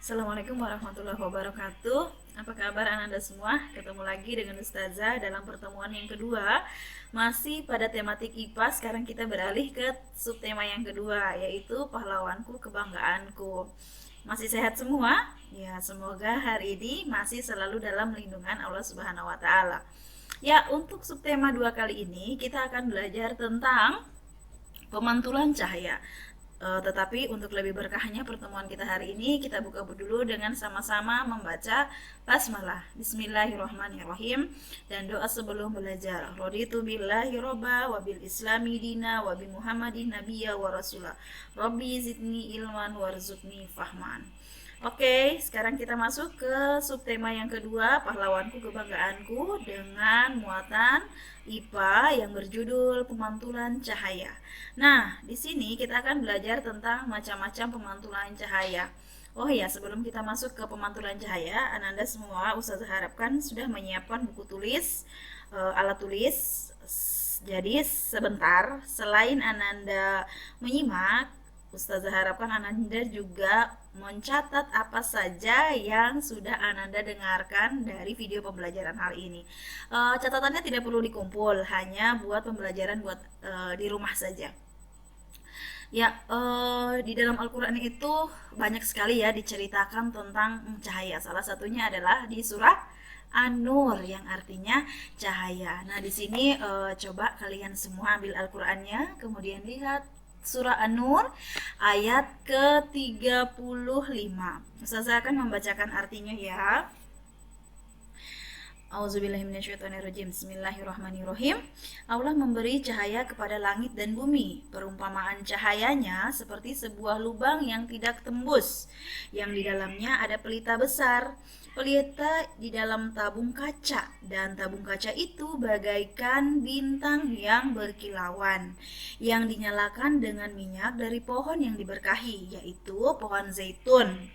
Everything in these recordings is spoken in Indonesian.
Assalamualaikum warahmatullahi wabarakatuh. Apa kabar Ananda semua? Ketemu lagi dengan Ustazah dalam pertemuan yang kedua. Masih pada tematik IPA. Sekarang kita beralih ke subtema yang kedua, yaitu pahlawanku kebanggaanku. Masih sehat semua? Ya, semoga hari ini masih selalu dalam lindungan Allah Subhanahu wa taala. Ya, untuk subtema 2 kali ini kita akan belajar tentang pemantulan cahaya. Tetapi untuk lebih berkahnya pertemuan kita hari ini, kita buka dulu dengan sama-sama membaca basmalah. Bismillahirrahmanirrahim. Dan doa sebelum belajar. Raditu billahi robba wa bil islami dina wa bi muhammadin nabiyya wa rasulah. Rabbi zidni ilman warzuqni fahman. Oke, sekarang kita masuk ke subtema yang kedua, pahlawanku kebanggaanku, dengan muatan IPA yang berjudul pemantulan cahaya. Nah, di sini kita akan belajar tentang macam-macam pemantulan cahaya. Oh ya, sebelum kita masuk ke pemantulan cahaya, Ananda semua Ustazah harapkan sudah menyiapkan buku tulis, alat tulis. Jadi sebentar, selain Ananda menyimak, Ustazah harapkan Ananda juga mencatat apa saja yang sudah Ananda dengarkan dari video pembelajaran hari ini. Catatannya tidak perlu dikumpul, hanya buat pembelajaran buat di rumah saja. Ya, di dalam Al-Quran itu banyak sekali ya diceritakan tentang cahaya. Salah satunya adalah di surah An-Nur yang artinya cahaya. Nah, di sini coba kalian semua ambil Al-Qur'annya, kemudian lihat surah An-Nur ayat ke-35. Ustazah akan membacakan artinya ya. Auzubillahiminasyaitonirrajim. Bismillahirrahmanirrahim. Allah memberi cahaya kepada langit dan bumi. Perumpamaan cahayanya seperti sebuah lubang yang tidak tembus, yang di dalamnya ada pelita besar. Pelita di dalam tabung kaca, dan tabung kaca itu bagaikan bintang yang berkilauan, yang dinyalakan dengan minyak dari pohon yang diberkahi, yaitu pohon zaitun,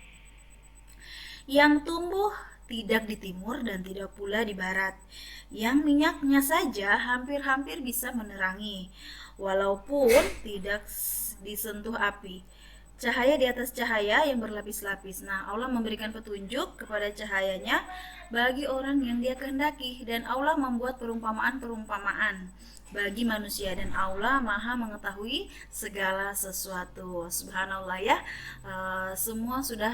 yang tumbuh tidak di timur dan tidak pula di barat, yang minyaknya saja hampir-hampir bisa menerangi, walaupun tidak disentuh api. Cahaya di atas cahaya yang berlapis-lapis. Nah, Allah memberikan petunjuk kepada cahayanya bagi orang yang Dia kehendaki, dan Allah membuat perumpamaan-perumpamaan bagi manusia, dan Allah Maha mengetahui segala sesuatu. Subhanallah ya, semua sudah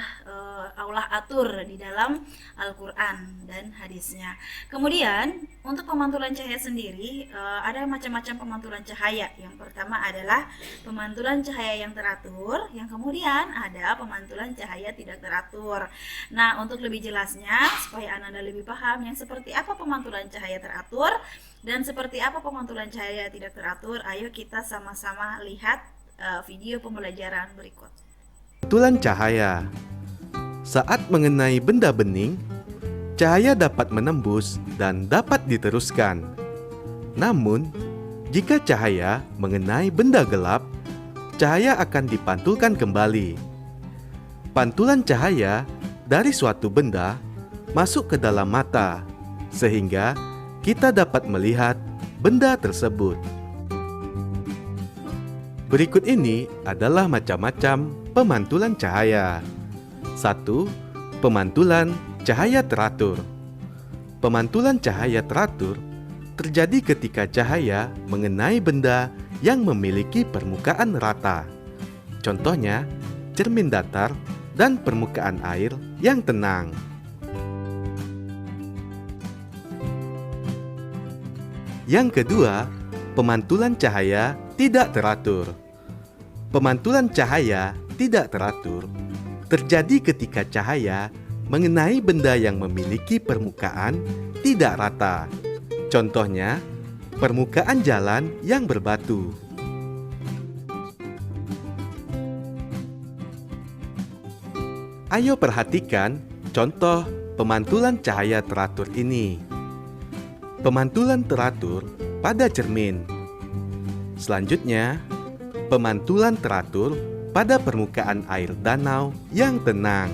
Allah atur di dalam Al-Quran dan hadisnya. Kemudian untuk pemantulan cahaya sendiri, ada macam-macam pemantulan cahaya. Yang pertama adalah pemantulan cahaya yang teratur, yang kemudian ada pemantulan cahaya tidak teratur. Nah, untuk lebih jelasnya supaya Anda lebih paham yang seperti apa pemantulan cahaya teratur dan seperti apa pemantulan cahaya tidak teratur, ayo kita sama-sama lihat video pembelajaran berikut. Pemantulan cahaya. Saat mengenai benda bening, cahaya dapat menembus dan dapat diteruskan. Namun, jika cahaya mengenai benda gelap, cahaya akan dipantulkan kembali. Pantulan cahaya dari suatu benda masuk ke dalam mata, sehingga kita dapat melihat benda tersebut. Berikut ini adalah macam-macam pemantulan cahaya. 1. Pemantulan cahaya teratur. Pemantulan cahaya teratur terjadi ketika cahaya mengenai benda yang memiliki permukaan rata. Contohnya, cermin datar dan permukaan air yang tenang. Yang kedua, pemantulan cahaya tidak teratur. Pemantulan cahaya tidak teratur terjadi ketika cahaya mengenai benda yang memiliki permukaan tidak rata. Contohnya, permukaan jalan yang berbatu. Ayo perhatikan contoh pemantulan cahaya teratur ini. Pemantulan teratur pada cermin. Selanjutnya, pemantulan teratur pada permukaan air danau yang tenang.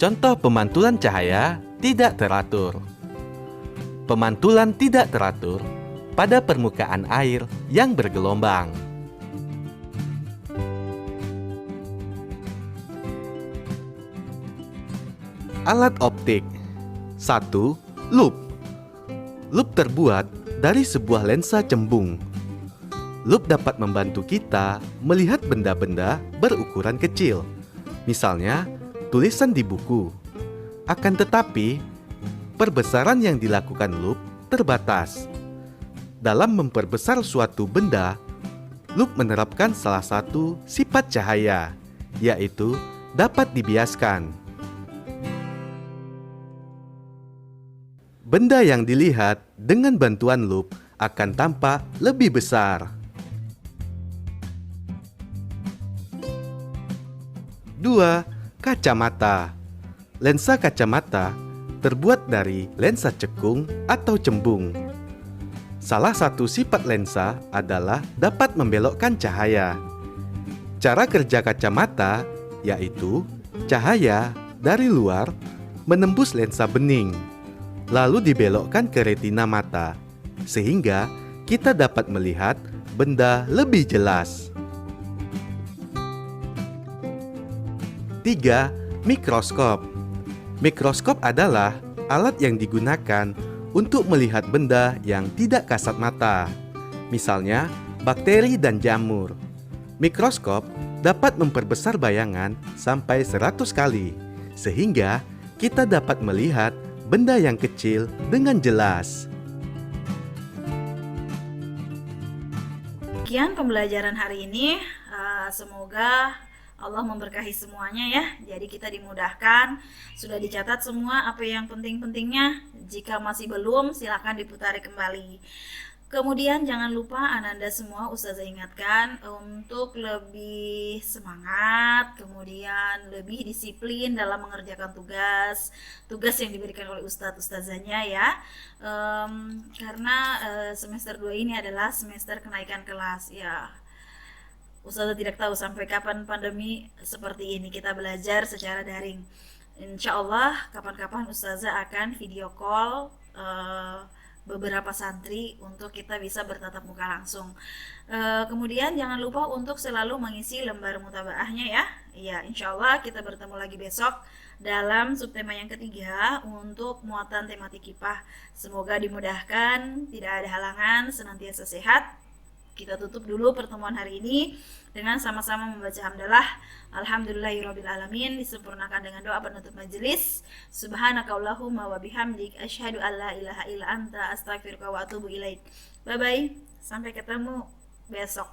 Contoh pemantulan cahaya tidak teratur. Pemantulan tidak teratur pada permukaan air yang bergelombang. Alat optik. 1. Lup. Lup terbuat dari sebuah lensa cembung. Lup dapat membantu kita melihat benda-benda berukuran kecil. Misalnya, tulisan di buku. Akan tetapi, perbesaran yang dilakukan lup terbatas. Dalam memperbesar suatu benda, lup menerapkan salah satu sifat cahaya, yaitu dapat dibiaskan. Benda yang dilihat dengan bantuan lup akan tampak lebih besar. 2. Kacamata. Lensa kacamata terbuat dari lensa cekung atau cembung. Salah satu sifat lensa adalah dapat membelokkan cahaya. Cara kerja kacamata yaitu cahaya dari luar menembus lensa bening, lalu dibelokkan ke retina mata, sehingga kita dapat melihat benda lebih jelas. 3. Mikroskop. Mikroskop adalah alat yang digunakan untuk melihat benda yang tidak kasat mata, misalnya bakteri dan jamur. Mikroskop dapat memperbesar bayangan sampai 100 kali, sehingga kita dapat melihat benda yang kecil dengan jelas. Sekian pembelajaran hari ini. Semoga Allah memberkahi semuanya ya. Jadi kita dimudahkan. Sudah dicatat semua apa yang penting-pentingnya. Jika masih belum, silakan diputari kembali. Kemudian jangan lupa Ananda semua Ustazah ingatkan untuk lebih semangat, kemudian lebih disiplin dalam mengerjakan tugas yang diberikan oleh Ustazahnya ya. Karena semester 2 ini adalah semester kenaikan kelas ya. Ustazah tidak tahu sampai kapan pandemi seperti ini kita belajar secara daring. Insya Allah kapan-kapan Ustazah akan video call beberapa santri untuk kita bisa bertatap muka langsung. Kemudian jangan lupa untuk selalu mengisi lembar mutabaahnya ya. Ya, insya Allah kita bertemu lagi besok dalam subtema yang ketiga untuk muatan tematik IPA. Semoga dimudahkan, tidak ada halangan, senantiasa sehat. Kita tutup dulu pertemuan hari ini dengan sama-sama membaca hamdalah. Alhamdulillahirrabbilalamin. Disempurnakan dengan doa penutup majelis. Subhanakallahumma wa bihamdik asyhadu an la ilaha illa anta astaghfiruka wa atubu ilaik. Bye bye. Sampai ketemu besok.